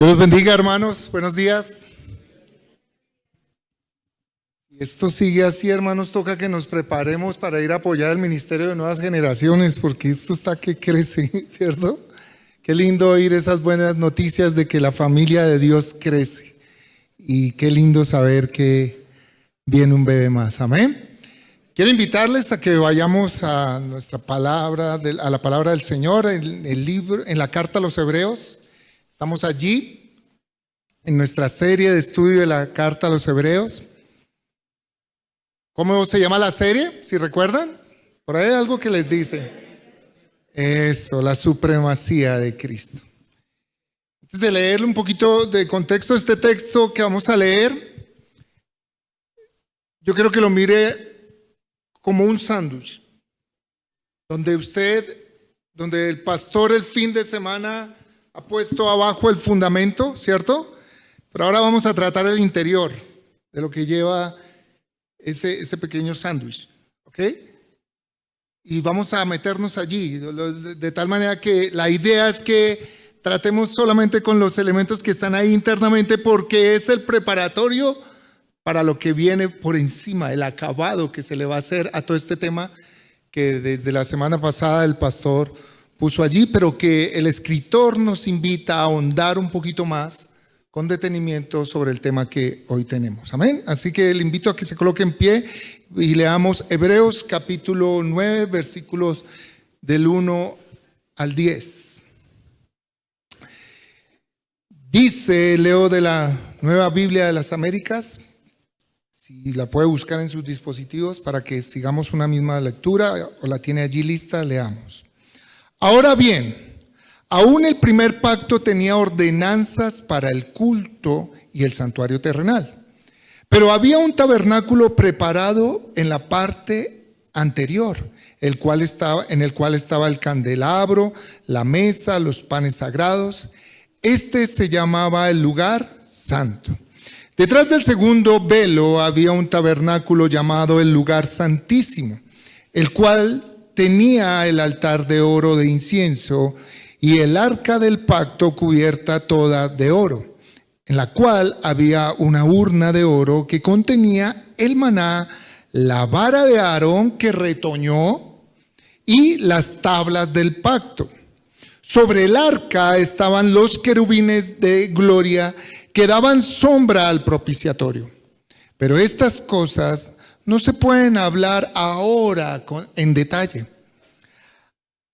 Dios los bendiga, hermanos. Buenos días. Si esto sigue así, hermanos, toca que nos preparemos para ir a apoyar el Ministerio de Nuevas Generaciones, porque esto está que crece, ¿cierto? Qué lindo oír esas buenas noticias de que la familia de Dios crece. Y qué lindo saber que viene un bebé más. Amén. Quiero invitarles a que vayamos a nuestra palabra, a la palabra del Señor, en el libro, en la carta a los Hebreos. Estamos allí en nuestra serie de estudio de la carta a los Hebreos. ¿Cómo se llama la serie? ¿Si recuerdan? Por ahí hay algo que les dice. Eso, la supremacía de Cristo. Antes de leerle un poquito de contexto a este texto que vamos a leer, yo quiero que lo mire como un sándwich, donde el pastor el fin de semana ha puesto abajo el fundamento, ¿cierto? Pero ahora vamos a tratar el interior de lo que lleva ese pequeño sándwich, ¿ok? Y vamos a meternos allí, de tal manera que la idea es que tratemos solamente con los elementos que están ahí internamente, porque es el preparatorio para lo que viene por encima, el acabado que se le va a hacer a todo este tema que desde la semana pasada el pastor puso allí, pero que el escritor nos invita a ahondar un poquito más con detenimiento sobre el tema que hoy tenemos. Amén. Así que le invito a que se coloque en pie y leamos Hebreos capítulo 9, versículos del 1 al 10. Dice, leo de la Nueva Biblia de las Américas, si la puede buscar en sus dispositivos para que sigamos una misma lectura o la tiene allí lista, leamos. Ahora bien, aún el primer pacto tenía ordenanzas para el culto y el santuario terrenal, pero había un tabernáculo preparado en la parte anterior, en el cual estaba el candelabro, la mesa, los panes sagrados. Este se llamaba el lugar santo. Detrás del segundo velo había un tabernáculo llamado el lugar santísimo, el cual tenía el altar de oro de incienso y el arca del pacto cubierta toda de oro, en la cual había una urna de oro que contenía el maná, la vara de Aarón que retoñó y las tablas del pacto. Sobre el arca estaban los querubines de gloria que daban sombra al propiciatorio. Pero estas cosas no se pueden hablar ahora en detalle.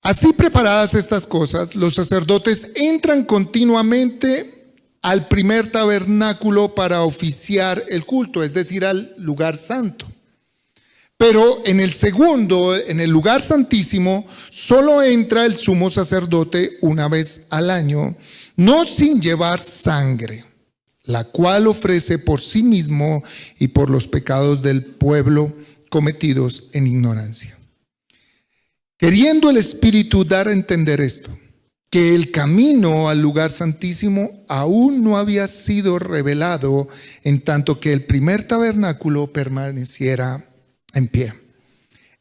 Así preparadas estas cosas, los sacerdotes entran continuamente al primer tabernáculo para oficiar el culto, es decir, al lugar santo. Pero en el segundo, en el lugar santísimo, solo entra el sumo sacerdote una vez al año, no sin llevar sangre, la cual ofrece por sí mismo y por los pecados del pueblo cometidos en ignorancia. Queriendo el Espíritu dar a entender esto, que el camino al lugar santísimo aún no había sido revelado, en tanto que el primer tabernáculo permaneciera en pie.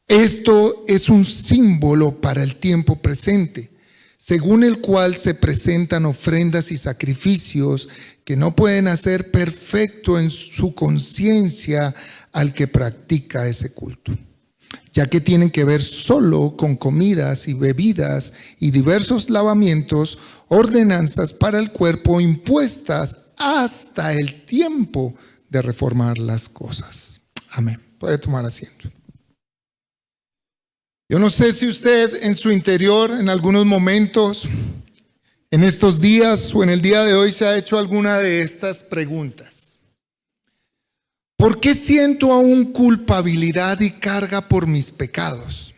Esto es un símbolo para el tiempo presente, según el cual se presentan ofrendas y sacrificios que no pueden hacer perfecto en su conciencia al que practica ese culto, ya que tienen que ver solo con comidas y bebidas y diversos lavamientos, ordenanzas para el cuerpo impuestas hasta el tiempo de reformar las cosas. Amén. Puede tomar asiento. Yo no sé si usted en su interior, en algunos momentos, en estos días o en el día de hoy, se ha hecho alguna de estas preguntas. ¿Por qué siento aún culpabilidad y carga por mis pecados?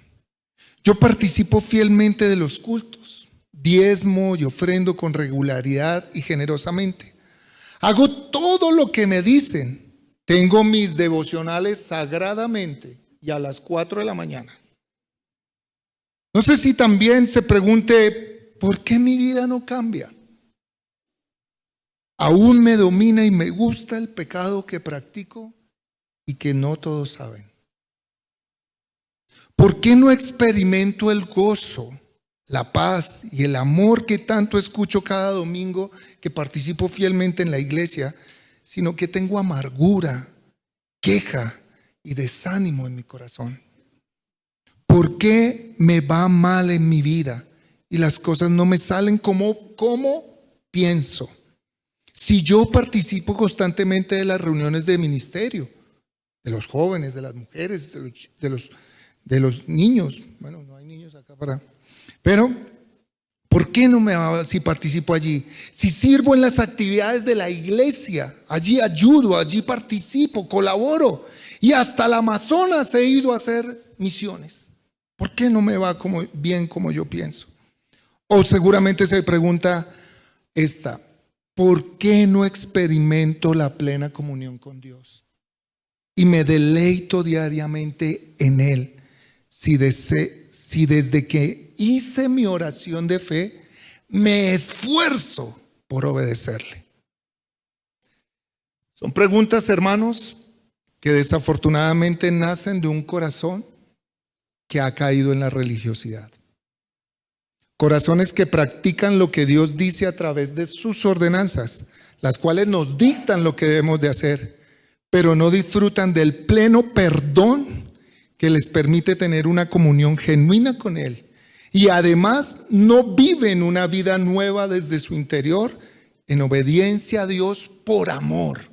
Yo participo fielmente de los cultos, diezmo y ofrendo con regularidad y generosamente. Hago todo lo que me dicen. Tengo mis devocionales sagradamente y a las 4 de la mañana. No sé si también se pregunte, ¿por qué mi vida no cambia? Aún me domina y me gusta el pecado que practico y que no todos saben. ¿Por qué no experimento el gozo la paz y el amor que tanto escucho cada domingo que participo fielmente en la iglesia, sino que tengo amargura, queja y desánimo en mi corazón. ¿Por qué me va mal en mi vida y las cosas no me salen como pienso? Si yo participo constantemente de las reuniones de ministerio, de los jóvenes, de las mujeres, de los niños. Bueno, no hay niños acá pero ¿por qué no me va si participo allí? Si sirvo en las actividades de la iglesia, allí ayudo, allí participo, colaboro y hasta el Amazonas he ido a hacer misiones. ¿Por qué no me va bien como yo pienso? O seguramente se pregunta esta: ¿por qué no experimento la plena comunión con Dios y me deleito diariamente en Él? Si desde que hice mi oración de fe me esfuerzo por obedecerle. Son preguntas, hermanos, que desafortunadamente nacen de un corazón que ha caído en la religiosidad. Corazones que practican lo que Dios dice a través de sus ordenanzas, las cuales nos dictan lo que debemos de hacer, pero no disfrutan del pleno perdón que les permite tener una comunión genuina con Él. Y además no viven una vida nueva desde su interior en obediencia a Dios por amor.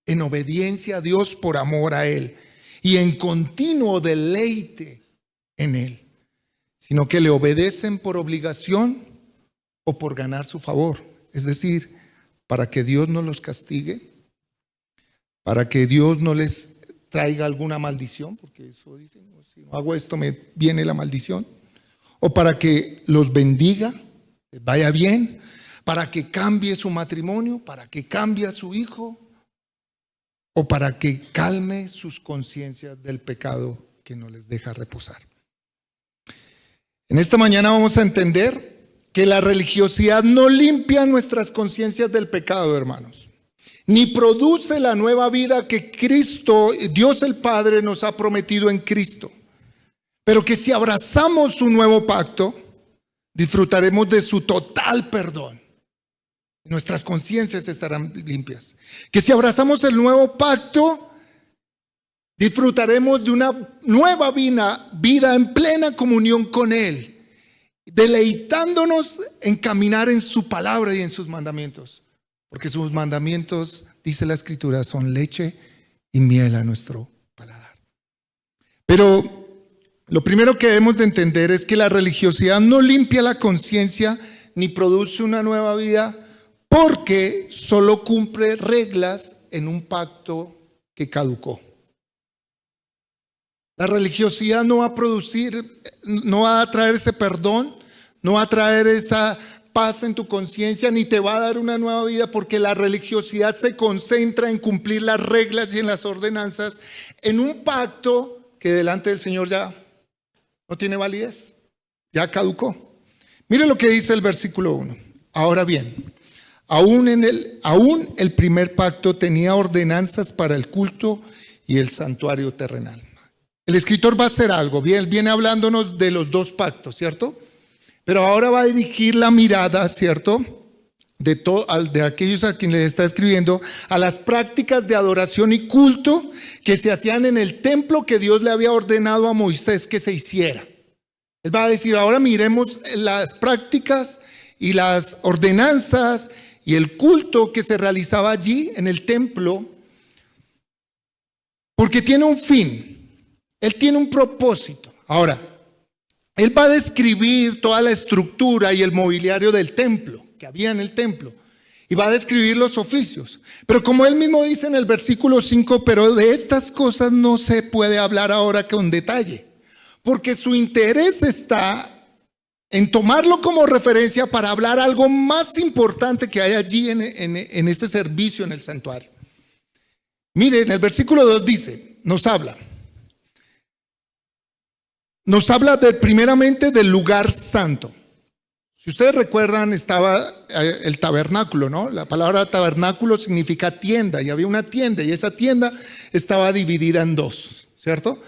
En obediencia a Dios por amor a Él. Y en continuo deleite en Él. Sino que le obedecen por obligación o por ganar su favor. Es decir, para que Dios no los castigue, para que Dios no les traiga alguna maldición, porque eso dicen, si no hago esto me viene la maldición, o para que los bendiga, les vaya bien, para que cambie su matrimonio, para que cambie a su hijo, o para que calme sus conciencias del pecado que no les deja reposar. En esta mañana vamos a entender que la religiosidad no limpia nuestras conciencias del pecado, hermanos, ni produce la nueva vida que Cristo, Dios el Padre, nos ha prometido en Cristo. Pero que si abrazamos su nuevo pacto, disfrutaremos de su total perdón. Nuestras conciencias estarán limpias. Que si abrazamos el nuevo pacto, disfrutaremos de una nueva vida en plena comunión con Él, deleitándonos en caminar en su palabra y en sus mandamientos. Porque sus mandamientos, dice la Escritura, son leche y miel a nuestro paladar. Pero lo primero que debemos de entender es que la religiosidad no limpia la conciencia ni produce una nueva vida, porque solo cumple reglas en un pacto que caducó. La religiosidad no va a producir, no va a traer ese perdón, no va a traer esa paz en tu conciencia, ni te va a dar una nueva vida, porque la religiosidad se concentra en cumplir las reglas y en las ordenanzas en un pacto que delante del Señor ya no tiene validez, ya caducó. Mire lo que dice el versículo 1. Ahora bien, aún el primer pacto tenía ordenanzas para el culto y el santuario terrenal. El escritor va a hacer algo, viene hablándonos de los dos pactos, ¿cierto? Pero ahora va a dirigir la mirada, ¿cierto?, de aquellos a quienes le está escribiendo, a las prácticas de adoración y culto que se hacían en el templo que Dios le había ordenado a Moisés que se hiciera. Él va a decir, ahora miremos las prácticas y las ordenanzas y el culto que se realizaba allí en el templo, porque tiene un fin. Él tiene un propósito. Ahora, él va a describir toda la estructura y el mobiliario del templo, que había en el templo, y va a describir los oficios. Pero como él mismo dice en el versículo 5, pero de estas cosas no se puede hablar ahora con detalle, porque su interés está en tomarlo como referencia para hablar algo más importante que hay allí en ese servicio en el santuario. Mire, en el versículo 2 dice, nos habla primeramente del lugar santo. Si ustedes recuerdan, estaba el tabernáculo, ¿no? La palabra tabernáculo significa tienda, y había una tienda, y esa tienda estaba dividida en dos, ¿cierto?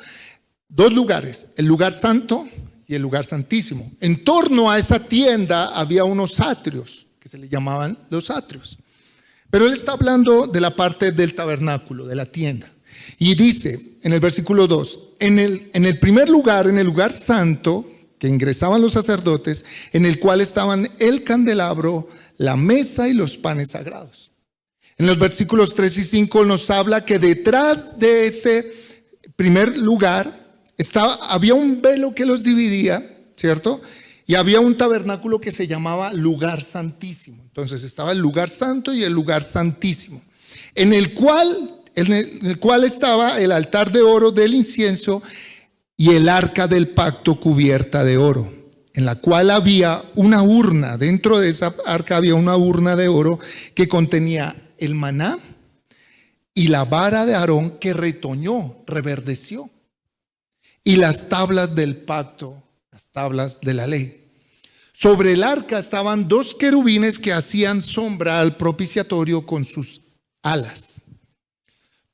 Dos lugares, el lugar santo y el lugar santísimo. En torno a esa tienda había unos atrios, que se le llamaban los atrios. Pero él está hablando de la parte del tabernáculo, de la tienda. Y dice en el versículo 2, en el primer lugar, en el lugar santo, que ingresaban los sacerdotes, en el cual estaban el candelabro, la mesa y los panes sagrados. En los versículos 3 y 5 nos habla que detrás de ese primer lugar había un velo que los dividía, ¿cierto? Y había un tabernáculo que se llamaba lugar santísimo. Entonces estaba el lugar santo y el lugar santísimo, en el cual estaba el altar de oro del incienso y el arca del pacto cubierta de oro, en la cual había una urna. Dentro de esa arca había una urna de oro que contenía el maná y la vara de Aarón que retoñó, reverdeció, y las tablas del pacto, las tablas de la ley. Sobre el arca estaban 2 querubines que hacían sombra al propiciatorio con sus alas.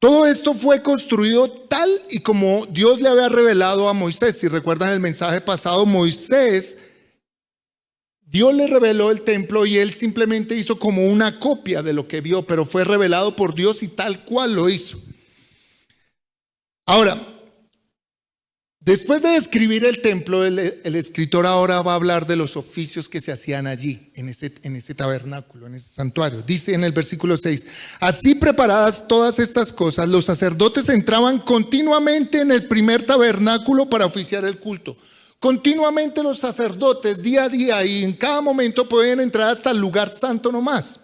Todo esto fue construido tal y como Dios le había revelado a Moisés. Si recuerdan el mensaje pasado, Dios le reveló el templo y él simplemente hizo como una copia de lo que vio, pero fue revelado por Dios y tal cual lo hizo. Ahora, después de describir el templo, el escritor ahora va a hablar de los oficios que se hacían allí, en ese tabernáculo, en ese santuario. Dice en el versículo 6, así preparadas todas estas cosas, los sacerdotes entraban continuamente en el primer tabernáculo para oficiar el culto. Continuamente los sacerdotes, día a día y en cada momento, podían entrar hasta el lugar santo nomás.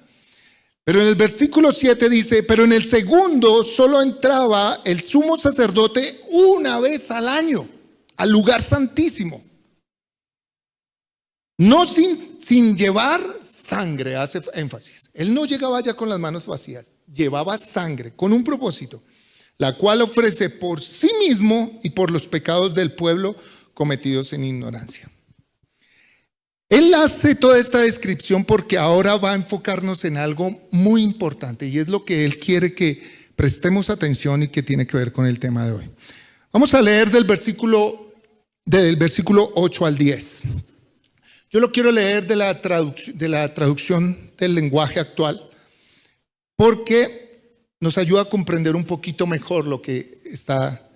Pero en el versículo 7 dice, pero en el segundo solo entraba el sumo sacerdote una vez al año al lugar santísimo. No sin llevar sangre, hace énfasis. Él no llegaba ya con las manos vacías, llevaba sangre con un propósito, la cual ofrece por sí mismo y por los pecados del pueblo cometidos en ignorancia. Él hace toda esta descripción porque ahora va a enfocarnos en algo muy importante y es lo que él quiere que prestemos atención y que tiene que ver con el tema de hoy. Vamos a leer del versículo 8 al 10. Yo lo quiero leer de la traducción del lenguaje actual porque nos ayuda a comprender un poquito mejor lo que está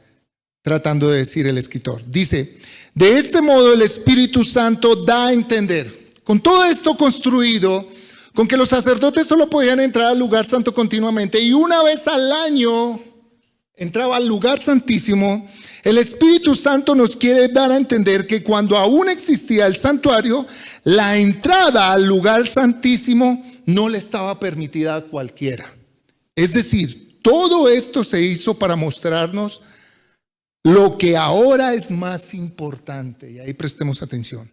tratando de decir el escritor. Dice, de este modo el Espíritu Santo da a entender, con todo esto construido, con que los sacerdotes solo podían entrar al lugar santo continuamente y una vez al año entraba al lugar santísimo. El Espíritu Santo nos quiere dar a entender que cuando aún existía el santuario, la entrada al lugar santísimo no le estaba permitida a cualquiera. Es decir, todo esto se hizo para mostrarnos lo que ahora es más importante, y ahí prestemos atención.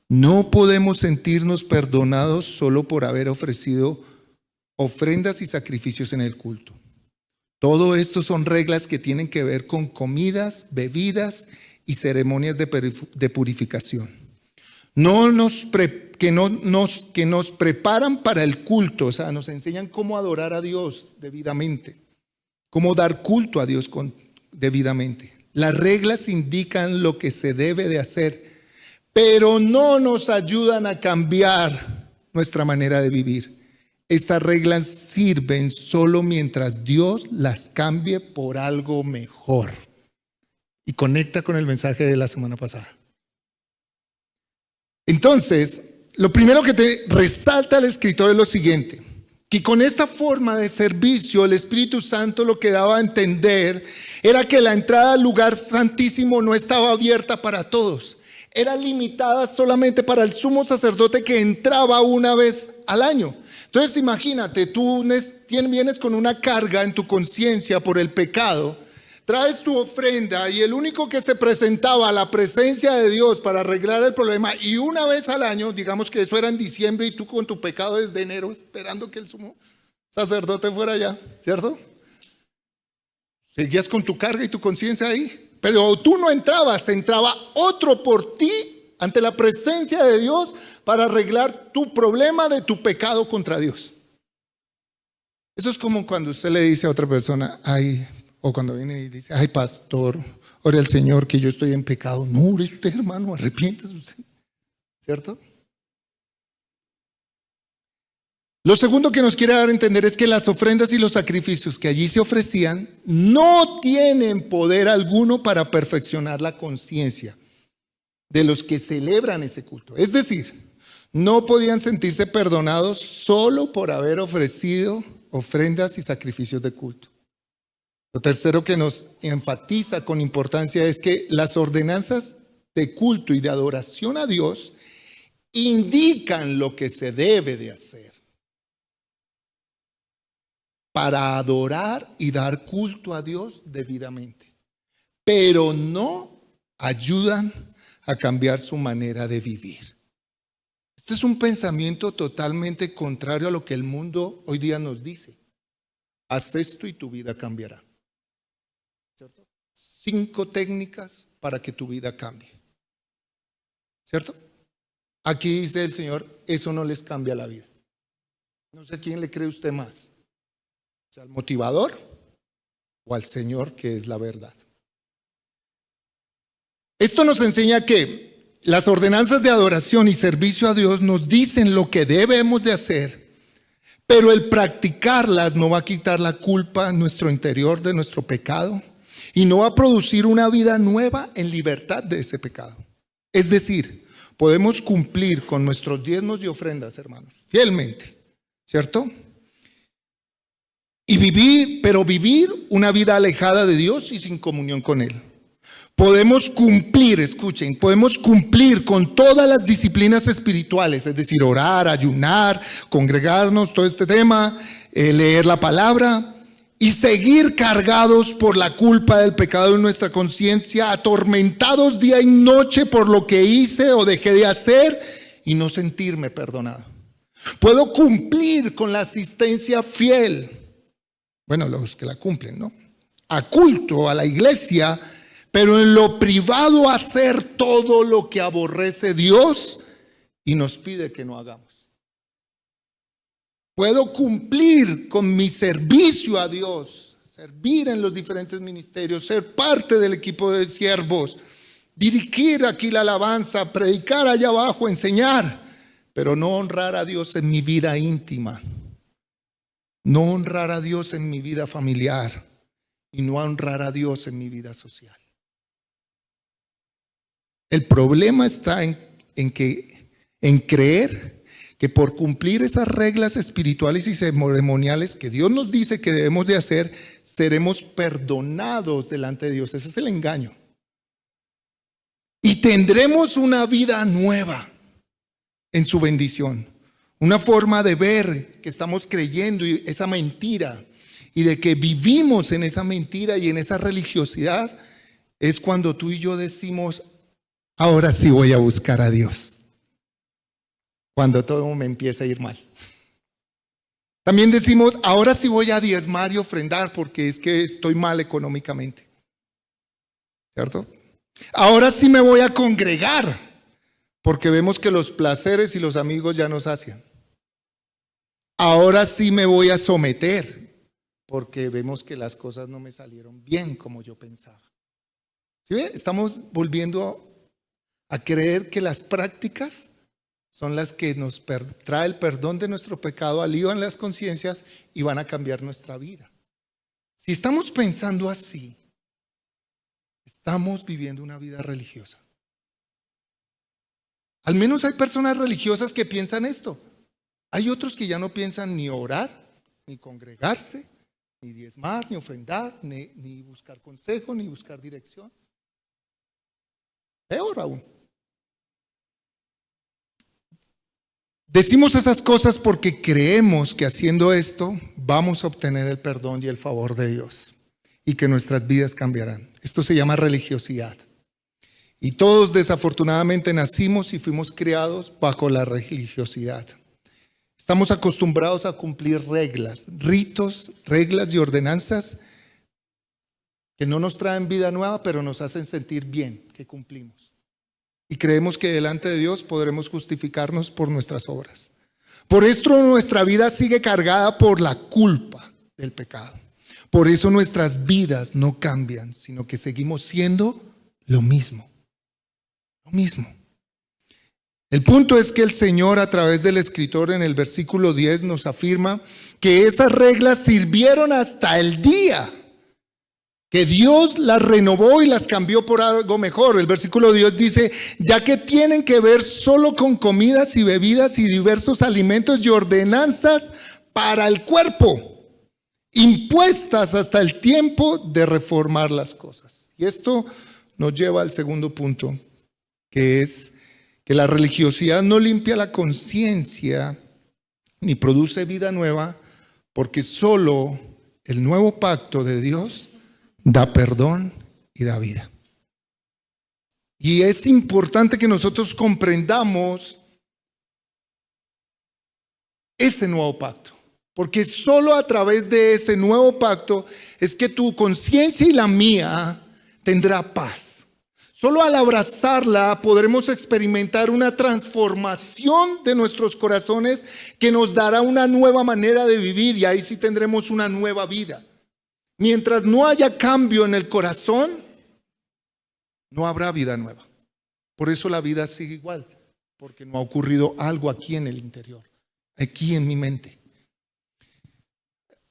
No podemos sentirnos perdonados solo por haber ofrecido ofrendas y sacrificios en el culto. Todo esto son reglas que tienen que ver con comidas, bebidas y ceremonias de purificación. Que nos preparan para el culto, o sea, nos enseñan cómo adorar a Dios debidamente, cómo dar culto a Dios debidamente. Las reglas indican lo que se debe de hacer, pero no nos ayudan a cambiar nuestra manera de vivir. Estas reglas sirven solo mientras Dios las cambie por algo mejor. Y conecta con el mensaje de la semana pasada. Entonces, lo primero que te resalta el escritor es lo siguiente: que con esta forma de servicio, el Espíritu Santo lo que daba a entender era que la entrada al lugar santísimo no estaba abierta para todos. Era limitada solamente para el sumo sacerdote que entraba una vez al año. Entonces imagínate, tú vienes con una carga en tu conciencia por el pecado, traes tu ofrenda y el único que se presentaba a la presencia de Dios para arreglar el problema, y una vez al año, digamos que eso era en diciembre y tú con tu pecado desde enero esperando que el sumo sacerdote fuera allá, ¿cierto? Seguías con tu carga y tu conciencia ahí, pero tú no entrabas, entraba otro por ti ante la presencia de Dios para arreglar tu problema de tu pecado contra Dios. Eso es como cuando usted le dice a otra persona, ay, o cuando viene y dice, ay, pastor, ore al Señor que yo estoy en pecado. No, ore usted, hermano, arrepiéntese usted. ¿Cierto? Lo segundo que nos quiere dar a entender es que las ofrendas y los sacrificios que allí se ofrecían no tienen poder alguno para perfeccionar la conciencia de los que celebran ese culto. Es decir, no podían sentirse perdonados solo por haber ofrecido ofrendas y sacrificios de culto. Lo tercero que nos enfatiza con importancia es que las ordenanzas de culto y de adoración a Dios indican lo que se debe de hacer para adorar y dar culto a Dios debidamente, pero no ayudan a cambiar su manera de vivir. Este es un pensamiento totalmente contrario a lo que el mundo hoy día nos dice. Haz esto y tu vida cambiará. ¿Cierto? 5 técnicas para que tu vida cambie. ¿Cierto? Aquí dice el Señor, eso no les cambia la vida. No sé a quién le cree usted más. ¿Al motivador o al Señor, que es la verdad? Esto nos enseña que las ordenanzas de adoración y servicio a Dios nos dicen lo que debemos de hacer, pero el practicarlas no va a quitar la culpa en nuestro interior de nuestro pecado y no va a producir una vida nueva en libertad de ese pecado. Es decir, podemos cumplir con nuestros diezmos y ofrendas, hermanos, fielmente, ¿cierto? Y vivir una vida alejada de Dios y sin comunión con Él. Podemos cumplir, escuchen, podemos cumplir con todas las disciplinas espirituales, es decir, orar, ayunar, congregarnos, todo este tema, leer la palabra y seguir cargados por la culpa del pecado en nuestra conciencia, atormentados día y noche por lo que hice o dejé de hacer y no sentirme perdonado. Puedo cumplir con la asistencia fiel. Bueno, los que la cumplen, ¿no? A culto, a la iglesia, pero en lo privado hacer todo lo que aborrece Dios y nos pide que no hagamos. Puedo cumplir con mi servicio a Dios, servir en los diferentes ministerios, ser parte del equipo de siervos, dirigir aquí la alabanza, predicar allá abajo, enseñar, pero no honrar a Dios en mi vida íntima. No honrar a Dios en mi vida familiar y no honrar a Dios en mi vida social. El problema está en creer que por cumplir esas reglas espirituales y ceremoniales que Dios nos dice que debemos de hacer, seremos perdonados delante de Dios. Ese es el engaño. Y tendremos una vida nueva en su bendición. Una forma de ver que estamos creyendo y esa mentira y de que vivimos en esa mentira y en esa religiosidad es cuando tú y yo decimos, ahora sí voy a buscar a Dios. Cuando todo me empieza a ir mal. También decimos, ahora sí voy a diezmar y ofrendar porque es que estoy mal económicamente. ¿Cierto? Ahora sí me voy a congregar porque vemos que los placeres y los amigos ya nos sacian. Ahora sí me voy a someter porque vemos que las cosas no me salieron bien como yo pensaba. ¿Sí ve? Estamos volviendo a creer que las prácticas son las que nos trae el perdón de nuestro pecado, alivian las conciencias y van a cambiar nuestra vida. Si estamos pensando así, estamos viviendo una vida religiosa. Al menos hay personas religiosas que piensan esto. Hay otros que ya no piensan ni orar, ni congregarse, ni diezmar, ni ofrendar, ni buscar consejo, ni buscar dirección. Peor aún. Decimos esas cosas porque creemos que haciendo esto vamos a obtener el perdón y el favor de Dios y que nuestras vidas cambiarán. Esto se llama religiosidad. Y todos desafortunadamente nacimos y fuimos criados bajo la religiosidad. Estamos acostumbrados a cumplir reglas, ritos, reglas y ordenanzas que no nos traen vida nueva, pero nos hacen sentir bien que cumplimos. Y creemos que delante de Dios podremos justificarnos por nuestras obras. Por esto nuestra vida sigue cargada por la culpa del pecado, Por eso nuestras vidas no cambian, sino que seguimos siendo lo mismo. Lo mismo. El punto es que el Señor, a través del escritor en el versículo 10, nos afirma que esas reglas sirvieron hasta el día que Dios las renovó y las cambió por algo mejor. El versículo 10 dice: ya que tienen que ver solo con comidas y bebidas y diversos alimentos y ordenanzas para el cuerpo, impuestas hasta el tiempo de reformar las cosas. Y esto nos lleva al segundo punto, que es que la religiosidad no limpia la conciencia ni produce vida nueva, porque solo el nuevo pacto de Dios da perdón y da vida. Y es importante que nosotros comprendamos ese nuevo pacto, porque solo a través de ese nuevo pacto es que tu conciencia y la mía tendrá paz. Solo al abrazarla podremos experimentar una transformación de nuestros corazones que nos dará una nueva manera de vivir, y ahí sí tendremos una nueva vida. Mientras no haya cambio en el corazón, no habrá vida nueva. Por eso la vida sigue igual, porque no ha ocurrido algo aquí en el interior, aquí en mi mente.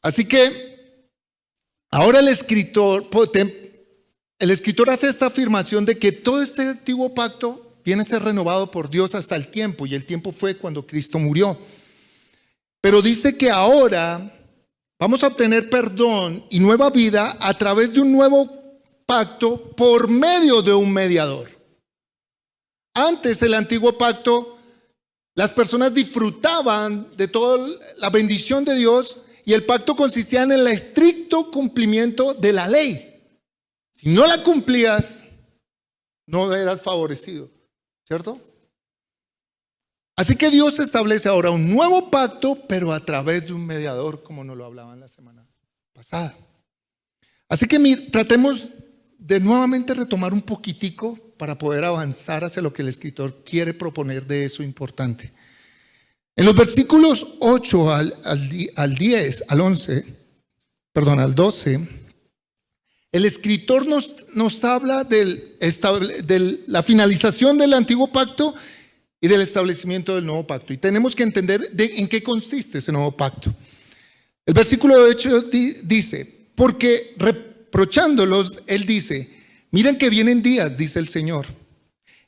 Así que ahora el escritor hace esta afirmación de que todo este antiguo pacto viene a ser renovado por Dios hasta el tiempo, y el tiempo fue cuando Cristo murió. Pero dice que ahora vamos a obtener perdón y nueva vida a través de un nuevo pacto por medio de un mediador. Antes, el antiguo pacto, las personas disfrutaban de toda la bendición de Dios, y el pacto consistía en el estricto cumplimiento de la ley. Si no la cumplías, no eras favorecido, ¿cierto? Así que Dios establece ahora un nuevo pacto, pero a través de un mediador, como nos lo hablaban la semana pasada. Así que tratemos de nuevamente retomar un poquitico para poder avanzar hacia lo que el escritor quiere proponer de eso importante. En los versículos 8 al 10, al 11, perdón, al 12, el escritor nos habla de la finalización del antiguo pacto y del establecimiento del nuevo pacto. Y tenemos que entender en qué consiste ese nuevo pacto. El versículo 8 dice: porque reprochándolos, él dice: miren que vienen días, dice el Señor,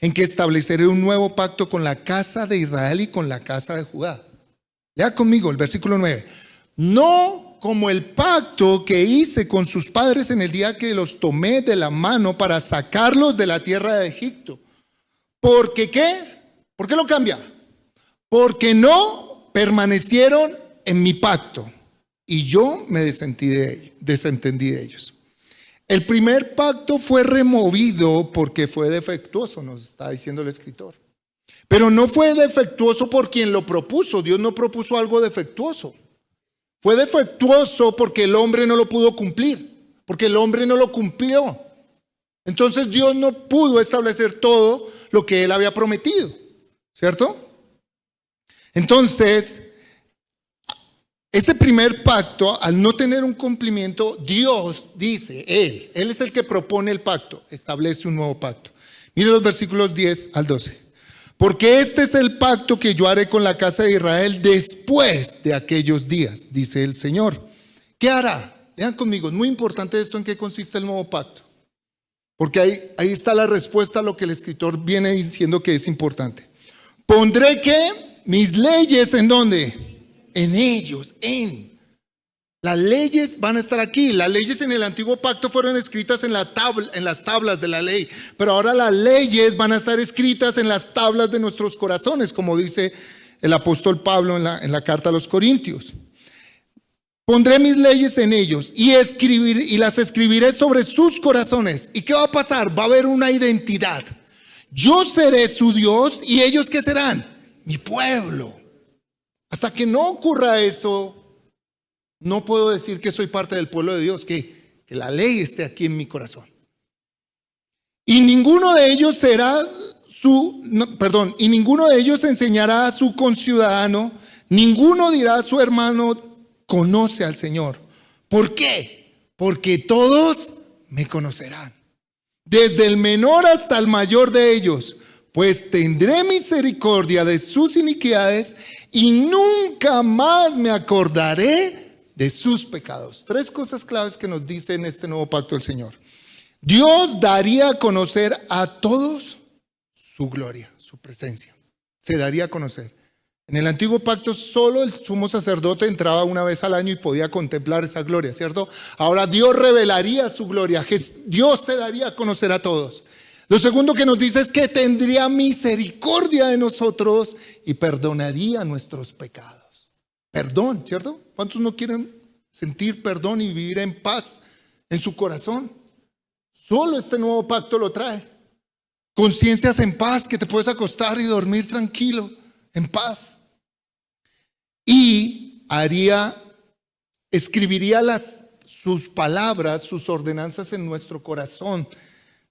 en que estableceré un nuevo pacto con la casa de Israel y con la casa de Judá. Lea conmigo el versículo 9. No como el pacto que hice con sus padres en el día que los tomé de la mano para sacarlos de la tierra de Egipto. ¿Porque qué? ¿Por qué lo cambia? Porque no permanecieron en mi pacto y yo me desentendí de ellos. El primer pacto fue removido porque fue defectuoso, nos está diciendo el escritor. Pero no fue defectuoso por quien lo propuso. Dios no propuso algo defectuoso. Fue defectuoso porque el hombre no lo pudo cumplir, porque el hombre no lo cumplió. Entonces Dios no pudo establecer todo lo que él había prometido, ¿cierto? Entonces, ese primer pacto, al no tener un cumplimiento, Dios dice, Él es el que propone el pacto, establece un nuevo pacto. Mire los versículos 10 al 12. Porque este es el pacto que yo haré con la casa de Israel después de aquellos días, dice el Señor. ¿Qué hará? Lean conmigo, es muy importante esto, en qué consiste el nuevo pacto. Porque ahí está la respuesta a lo que el escritor viene diciendo que es importante. Pondré que mis leyes, ¿en dónde? En ellos, las leyes van a estar aquí. Las leyes en el antiguo pacto fueron escritas en las tablas de la ley, pero ahora las leyes van a estar escritas en las tablas de nuestros corazones, como dice el apóstol Pablo en la carta a los Corintios. Pondré mis leyes en ellos y las escribiré sobre sus corazones. ¿Y qué va a pasar? Va a haber una identidad. Yo seré su Dios y ellos, ¿qué serán? Mi pueblo. Hasta que no ocurra eso, no puedo decir que soy parte del pueblo de Dios, que la ley esté aquí en mi corazón. Y ninguno de ellos y ninguno de ellos enseñará a su conciudadano, ninguno dirá a su hermano, conoce al Señor. ¿Por qué? porque todos me conocerán, desde el menor hasta el mayor de ellos, pues tendré misericordia de sus iniquidades y nunca más me acordaré de sus pecados. Tres cosas claves que nos dice en este nuevo pacto el Señor. Dios daría a conocer a todos su gloria, su presencia. Se daría a conocer. En el antiguo pacto solo el sumo sacerdote entraba una vez al año y podía contemplar esa gloria, ¿cierto? Ahora Dios revelaría su gloria, Dios se daría a conocer a todos. Lo segundo que nos dice es que tendría misericordia de nosotros y perdonaría nuestros pecados. Perdón, ¿cierto? ¿Cuántos no quieren sentir perdón y vivir en paz en su corazón? Solo este nuevo pacto lo trae. Conciencias en paz, que te puedes acostar y dormir tranquilo, en paz. Y escribiría sus palabras, sus ordenanzas en nuestro corazón,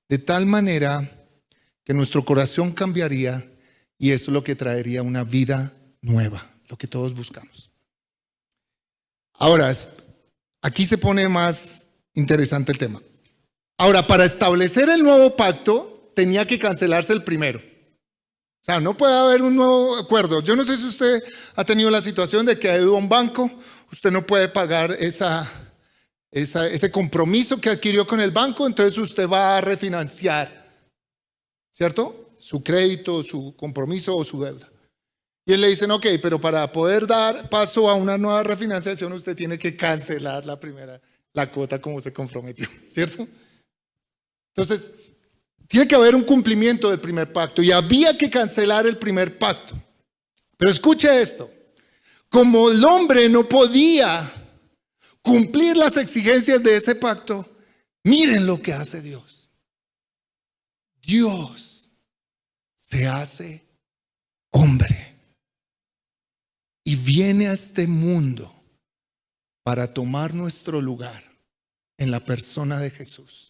de tal manera que nuestro corazón cambiaría y eso es lo que traería una vida nueva, lo que todos buscamos. Ahora, aquí se pone más interesante el tema. Ahora, para establecer el nuevo pacto, tenía que cancelarse el primero. O sea, no puede haber un nuevo acuerdo. Yo no sé si usted ha tenido la situación de que ha ido a un banco, usted no puede pagar ese compromiso que adquirió con el banco, entonces usted va a refinanciar, ¿cierto? Su crédito, su compromiso o su deuda. Y él le dicen, ok, pero para poder dar paso a una nueva refinanciación, usted tiene que cancelar la cuota como se comprometió, ¿cierto? Entonces, tiene que haber un cumplimiento del primer pacto y había que cancelar el primer pacto. Pero escuche esto, como el hombre no podía cumplir las exigencias de ese pacto, miren lo que hace Dios. Dios se hace hombre y viene a este mundo para tomar nuestro lugar en la persona de Jesús.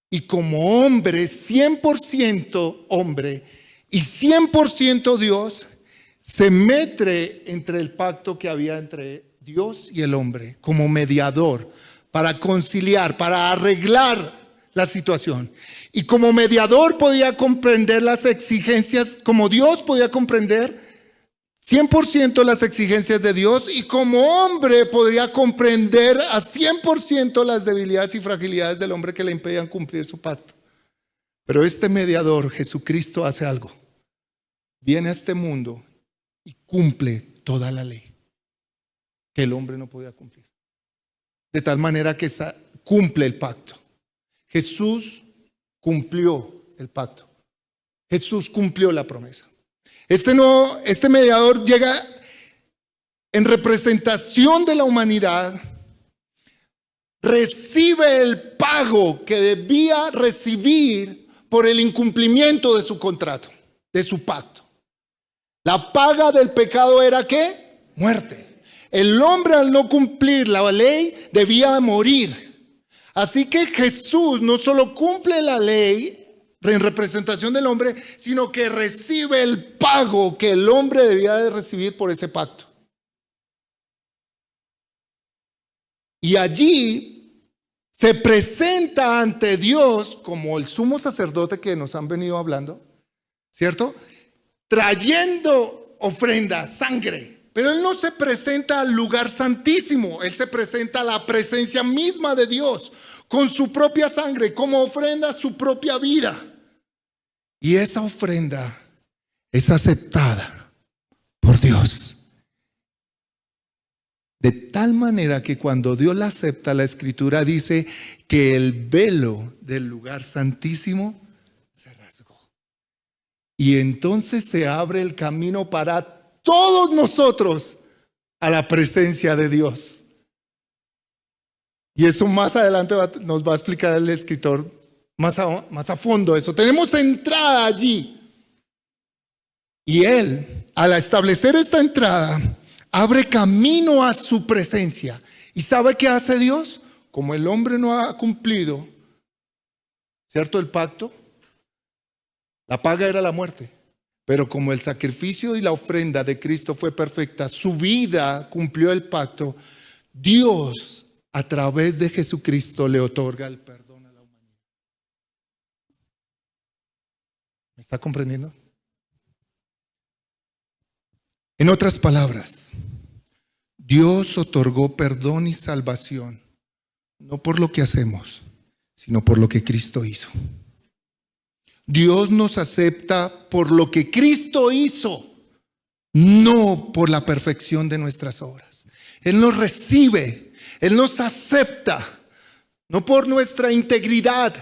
Y como hombre, 100% hombre y 100% Dios, se mete entre el pacto que había entre Dios y el hombre como mediador para conciliar, para arreglar la situación. Y como mediador podía comprender las exigencias, como Dios podía comprender 100% las exigencias de Dios y como hombre podría comprender a 100% las debilidades y fragilidades del hombre que le impedían cumplir su pacto. Pero este mediador, Jesucristo, hace algo. Viene a este mundo y cumple toda la ley que el hombre no podía cumplir. De tal manera que cumple el pacto. Jesús cumplió el pacto. Jesús cumplió la promesa. Este mediador llega en representación de la humanidad, recibe el pago que debía recibir por el incumplimiento de su contrato, de su pacto. La paga del pecado era ¿qué? Muerte. El hombre al no cumplir la ley debía morir. Así que Jesús no solo cumple la ley en representación del hombre, sino que recibe el pago que el hombre debía de recibir por ese pacto. Y allí se presenta ante Dios como el sumo sacerdote que nos han venido hablando, ¿cierto? Trayendo ofrenda, sangre. Pero Él no se presenta al lugar santísimo, Él se presenta a la presencia misma de Dios, con su propia sangre, como ofrenda su propia vida. Y esa ofrenda es aceptada por Dios. De tal manera que cuando Dios la acepta, la Escritura dice que el velo del lugar santísimo se rasgó. Y entonces se abre el camino para todos nosotros a la presencia de Dios. Y eso más adelante nos va a explicar el escritor más a fondo eso. Tenemos entrada allí. Y Él, al establecer esta entrada, abre camino a su presencia. ¿Y sabe qué hace Dios? Como el hombre no ha cumplido, ¿cierto? El pacto, la paga era la muerte. Pero como el sacrificio y la ofrenda de Cristo fue perfecta, su vida cumplió el pacto, Dios a través de Jesucristo le otorga el perdón a la humanidad. ¿Me está comprendiendo? En otras palabras, Dios otorgó perdón y salvación, no por lo que hacemos, sino por lo que Cristo hizo. Dios nos acepta por lo que Cristo hizo, no por la perfección de nuestras obras. Él nos recibe, Él nos acepta, no por nuestra integridad,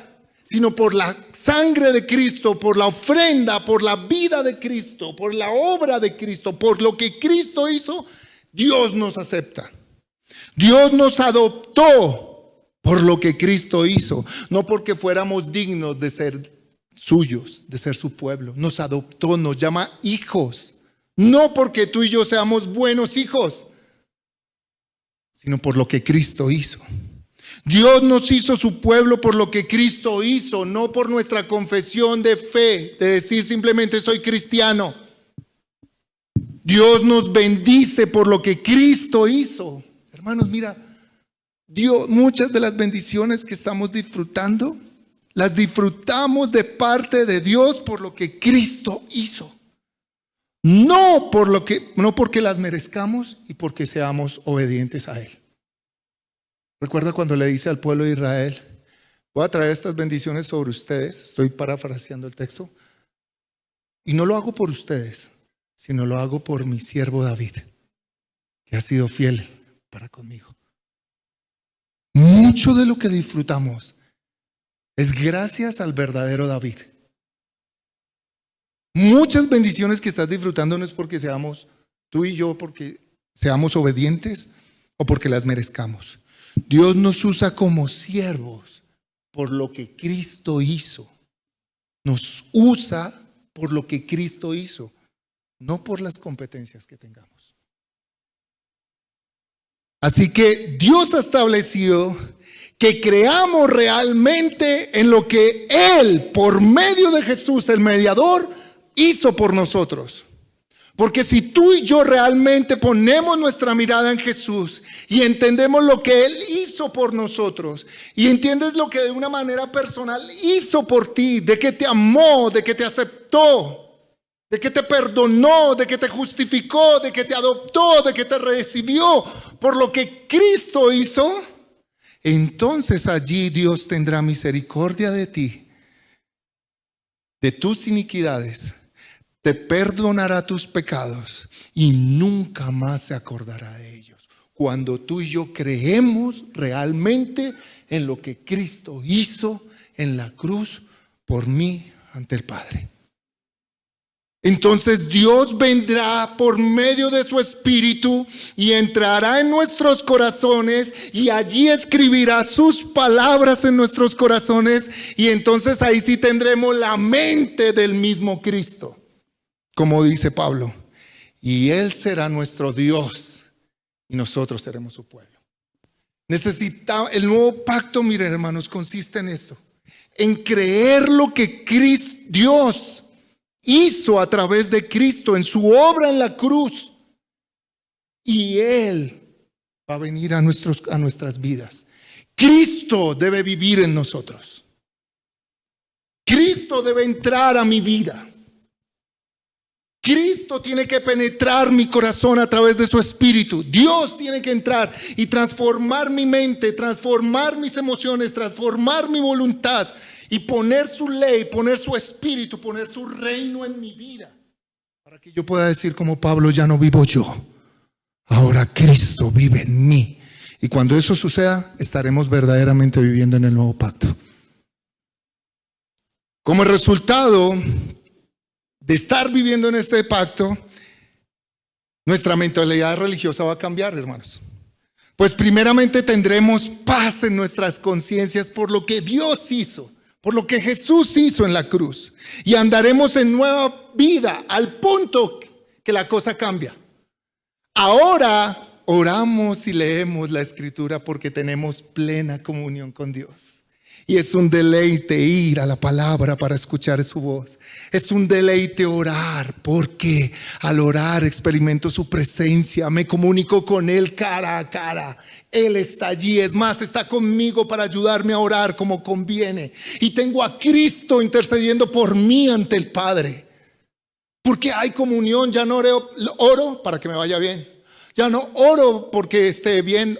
sino por la sangre de Cristo, por la ofrenda, por la vida de Cristo, por la obra de Cristo, por lo que Cristo hizo. Dios nos acepta. Dios nos adoptó por lo que Cristo hizo, no porque fuéramos dignos de ser suyos, de ser su pueblo. Nos adoptó, nos llama hijos, no porque tú y yo seamos buenos hijos, sino por lo que Cristo hizo. Dios nos hizo su pueblo por lo que Cristo hizo, no por nuestra confesión de fe, de decir simplemente soy cristiano. Dios nos bendice por lo que Cristo hizo. Hermanos, mira, Dios, muchas de las bendiciones que estamos disfrutando, las disfrutamos de parte de Dios por lo que Cristo hizo. No porque las merezcamos y porque seamos obedientes a Él. Recuerda cuando le dice al pueblo de Israel: voy a traer estas bendiciones sobre ustedes. Estoy parafraseando el texto. Y no lo hago por ustedes, sino lo hago por mi siervo David, que ha sido fiel para conmigo. Mucho de lo que disfrutamos es gracias al verdadero David. Muchas bendiciones que estás disfrutando no es porque seamos tú y yo, porque seamos obedientes o porque las merezcamos. Dios nos usa como siervos por lo que Cristo hizo. Nos usa por lo que Cristo hizo, no por las competencias que tengamos. Así que Dios ha establecido que creamos realmente en lo que Él, por medio de Jesús, el mediador, hizo por nosotros. Porque si tú y yo realmente ponemos nuestra mirada en Jesús y entendemos lo que Él hizo por nosotros y entiendes lo que de una manera personal hizo por ti, de que te amó, de que te aceptó, de que te perdonó, de que te justificó, de que te adoptó, de que te recibió por lo que Cristo hizo, entonces allí Dios tendrá misericordia de ti, de tus iniquidades, te perdonará tus pecados y nunca más se acordará de ellos. Cuando tú y yo creemos realmente en lo que Cristo hizo en la cruz por mí ante el Padre. Entonces Dios vendrá por medio de su Espíritu y entrará en nuestros corazones y allí escribirá sus palabras en nuestros corazones y entonces ahí sí tendremos la mente del mismo Cristo. Como dice Pablo, y Él será nuestro Dios y nosotros seremos su pueblo. El nuevo pacto, miren hermanos, consiste en esto, en creer lo que Dios hizo a través de Cristo en su obra en la cruz. Y Él va a venir a nuestras vidas. Cristo debe vivir en nosotros. Cristo debe entrar a mi vida. Cristo tiene que penetrar mi corazón a través de su Espíritu. Dios tiene que entrar y transformar mi mente, transformar mis emociones, transformar mi voluntad y poner su ley, poner su Espíritu, poner su reino en mi vida. Para que yo pueda decir como Pablo, ya no vivo yo, ahora Cristo vive en mí. Y cuando eso suceda, estaremos verdaderamente viviendo en el nuevo pacto. Como resultado de estar viviendo en este pacto, nuestra mentalidad religiosa va a cambiar, hermanos. Pues primeramente tendremos paz en nuestras conciencias por lo que Dios hizo, por lo que Jesús hizo en la cruz. Y andaremos en nueva vida al punto que la cosa cambia. Ahora oramos y leemos la Escritura porque tenemos plena comunión con Dios. Y es un deleite ir a la palabra para escuchar su voz. Es un deleite orar, porque al orar experimento su presencia, me comunico con Él cara a cara. Él está allí, es más, está conmigo para ayudarme a orar como conviene. Y tengo a Cristo intercediendo por mí ante el Padre. Porque hay comunión, ya no oro para que me vaya bien. Ya no oro porque esté bien,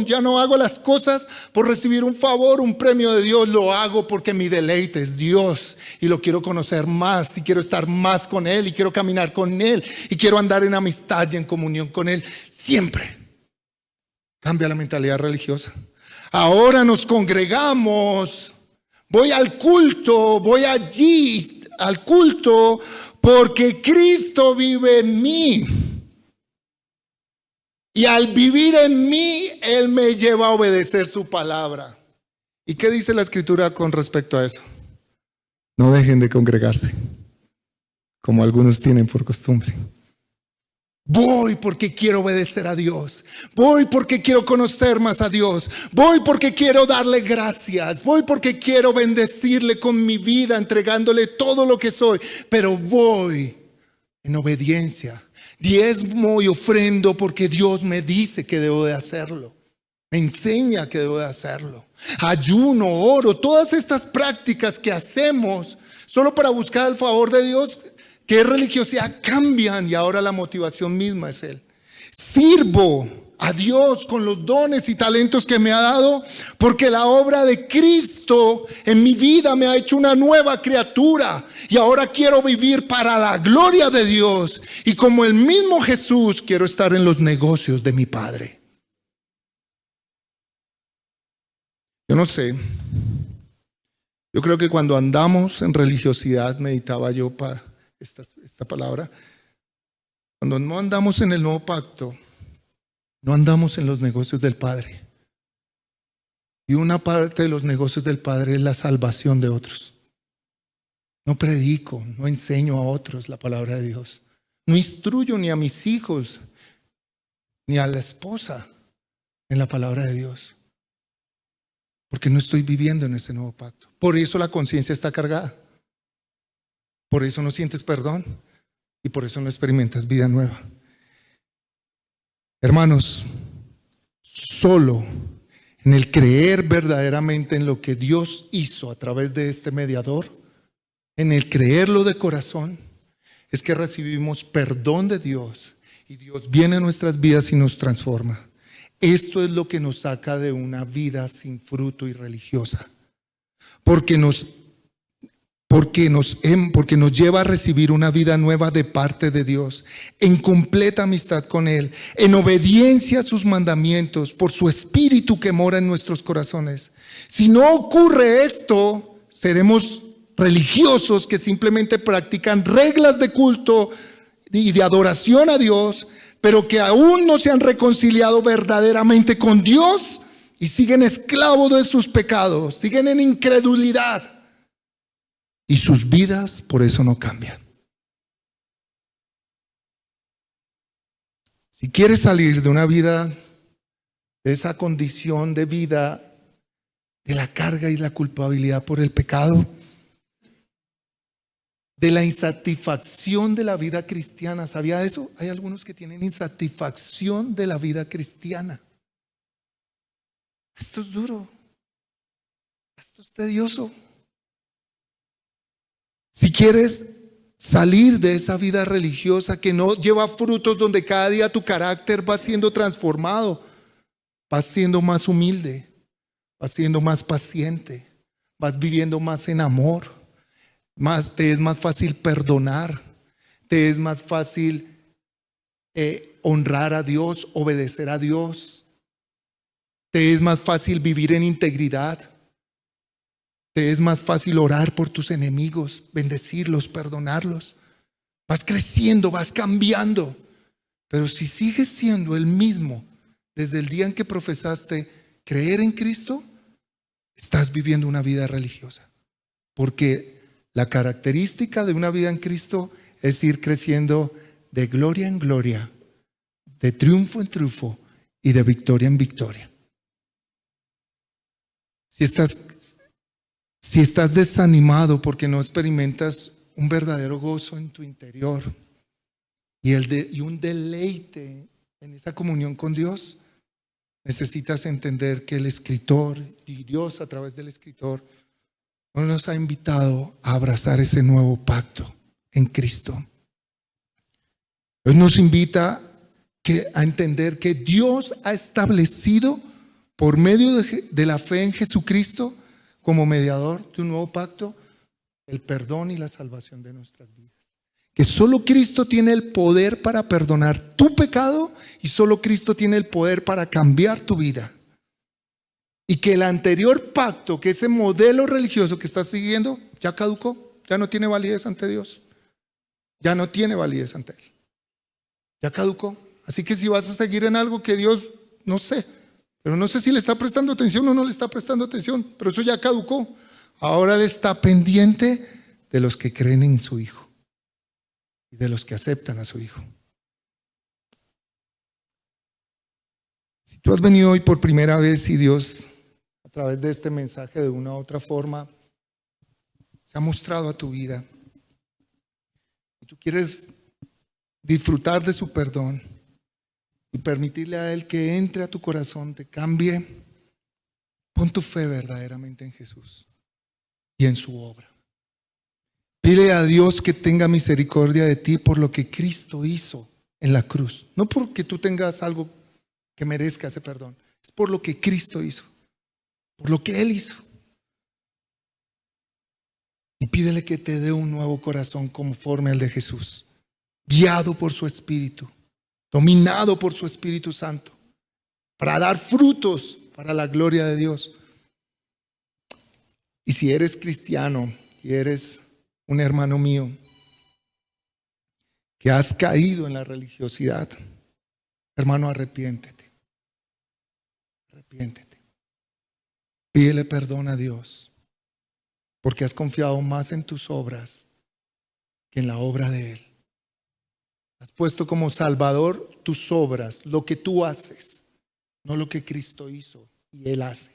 ya no hago las cosas por recibir un favor, un premio de Dios. Lo hago porque mi deleite es Dios y lo quiero conocer más y quiero estar más con Él y quiero caminar con Él y quiero andar en amistad y en comunión con Él siempre. Cambia la mentalidad religiosa. Ahora nos congregamos, voy al culto, voy allí al culto porque Cristo vive en mí. Y al vivir en mí, Él me lleva a obedecer su palabra. ¿Y qué dice la Escritura con respecto a eso? No dejen de congregarse, como algunos tienen por costumbre. Voy porque quiero obedecer a Dios. Voy porque quiero conocer más a Dios. Voy porque quiero darle gracias. Voy porque quiero bendecirle con mi vida, entregándole todo lo que soy. Pero voy en obediencia. Diezmo y ofrendo porque Dios me dice que debo de hacerlo. Me enseña que debo de hacerlo. Ayuno, oro, todas estas prácticas que hacemos solo para buscar el favor de Dios, que es religiosidad, cambian y ahora la motivación misma es Él. Sirvo a Dios con los dones y talentos que me ha dado, porque la obra de Cristo en mi vida me ha hecho una nueva criatura y ahora quiero vivir para la gloria de Dios, y como el mismo Jesús quiero estar en los negocios de mi Padre. Yo no sé, yo creo que cuando andamos en religiosidad, meditaba yo para esta palabra, cuando no andamos en el nuevo pacto, no andamos en los negocios del Padre. Y una parte de los negocios del Padre es la salvación de otros. No predico, no enseño a otros la palabra de Dios. No instruyo ni a mis hijos, ni a la esposa en la palabra de Dios. Porque no estoy viviendo en ese nuevo pacto. Por eso la conciencia está cargada. Por eso no sientes perdón. Y por eso no experimentas vida nueva. Hermanos, solo en el creer verdaderamente en lo que Dios hizo a través de este mediador, en el creerlo de corazón, es que recibimos perdón de Dios y Dios viene a nuestras vidas y nos transforma. Esto es lo que nos saca de una vida sin fruto y religiosa, porque nos lleva a recibir una vida nueva de parte de Dios, en completa amistad con Él, en obediencia a sus mandamientos, por su Espíritu que mora en nuestros corazones. Si no ocurre esto, seremos religiosos que simplemente practican reglas de culto y de adoración a Dios, pero que aún no se han reconciliado verdaderamente con Dios y siguen esclavos de sus pecados, siguen en incredulidad. Y sus vidas por eso no cambian. Si quieres salir de una vida, de esa condición de vida, de la carga y la culpabilidad por el pecado, de la insatisfacción de la vida cristiana, ¿sabía eso? Hay algunos que tienen insatisfacción de la vida cristiana. Esto es duro. Esto es tedioso. Si quieres salir de esa vida religiosa que no lleva frutos, donde cada día tu carácter va siendo transformado, vas siendo más humilde, vas siendo más paciente, vas viviendo más en amor, te es más fácil perdonar, te es más fácil honrar a Dios, obedecer a Dios, te es más fácil vivir en integridad. Te es más fácil orar por tus enemigos, bendecirlos, perdonarlos. Vas creciendo, vas cambiando. Pero si sigues siendo el mismo desde el día en que profesaste creer en Cristo, estás viviendo una vida religiosa. Porque la característica de una vida en Cristo es ir creciendo de gloria en gloria, de triunfo en triunfo y de victoria en victoria. Si estás desanimado porque no experimentas un verdadero gozo en tu interior y un deleite en esa comunión con Dios, necesitas entender que el escritor y Dios a través del escritor nos ha invitado a abrazar ese nuevo pacto en Cristo. Hoy nos invita a entender que Dios ha establecido por medio de la fe en Jesucristo como mediador de un nuevo pacto el perdón y la salvación de nuestras vidas. Que solo Cristo tiene el poder para perdonar tu pecado y solo Cristo tiene el poder para cambiar tu vida. Y que el anterior pacto, que ese modelo religioso que estás siguiendo, ya caducó, ya no tiene validez ante Dios. Ya no tiene validez ante Él. Ya caducó. Así que si vas a seguir en algo que Dios, no sé, pero no sé si le está prestando atención o no le está prestando atención, pero eso ya caducó. Ahora Él está pendiente de los que creen en su Hijo y de los que aceptan a su Hijo. Si tú has venido hoy por primera vez y Dios, a través de este mensaje de una u otra forma, se ha mostrado a tu vida y tú quieres disfrutar de su perdón y permitirle a Él que entre a tu corazón, te cambie, pon tu fe verdaderamente en Jesús y en su obra. Pide a Dios que tenga misericordia de ti por lo que Cristo hizo en la cruz. No porque tú tengas algo que merezca ese perdón, es por lo que Cristo hizo, por lo que Él hizo. Y pídele que te dé un nuevo corazón conforme al de Jesús, guiado por su Espíritu, dominado por su Espíritu Santo, para dar frutos para la gloria de Dios. Y si eres cristiano y eres un hermano mío que has caído en la religiosidad, hermano, arrepiéntete. Arrepiéntete. Pídele perdón a Dios porque has confiado más en tus obras que en la obra de Él. Has puesto como Salvador tus obras, lo que tú haces, no lo que Cristo hizo y Él hace.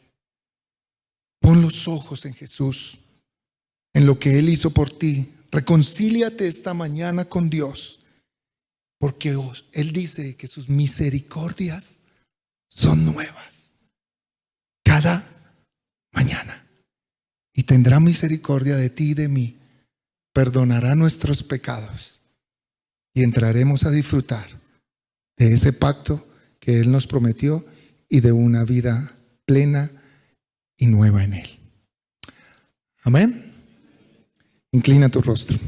Pon los ojos en Jesús, en lo que Él hizo por ti. Reconcíliate esta mañana con Dios, porque Él dice que sus misericordias son nuevas cada mañana. Y tendrá misericordia de ti y de mí. Perdonará nuestros pecados. Y entraremos a disfrutar de ese pacto que Él nos prometió y de una vida plena y nueva en Él. Amén. Inclina tu rostro.